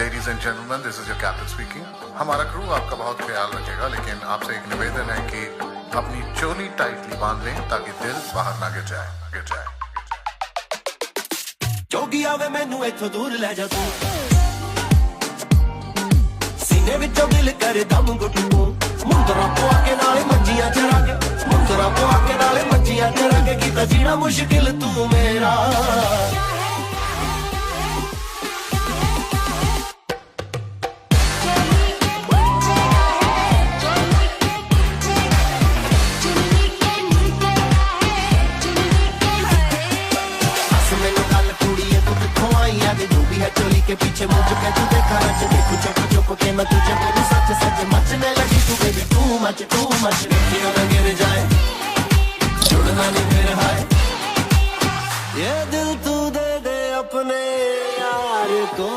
Ladies and gentleman, this is your captain speaking. हमारा crew आपका बहुत ख्याल रखेगा, लेकिन आपसे एक निवेदन है कि अपनी चोली टाइटली बांध लें ताकि दिल बाहर ना गिर जाए। जोगी आवे मैनू इथों दूर ले जा तू, सीने विचों दिल करे दम घुट तू। मुंदरा पवा के नाले मंजियां चढ़ा के, मुंदरा पवा के नाले मंजियां चढ़ा के कीता जीना मुश्किल तू मेरा। चोली के पीछे मुझ के तू देखा नच, देखू चुप चुप के मैं तुझे बोलूं सच सच। मचने लगी तू बेबी टू मच क्यों न गिर जाए, छुड़ना नहीं फिर हाय। ये दिल तू दे दे अपने यार को।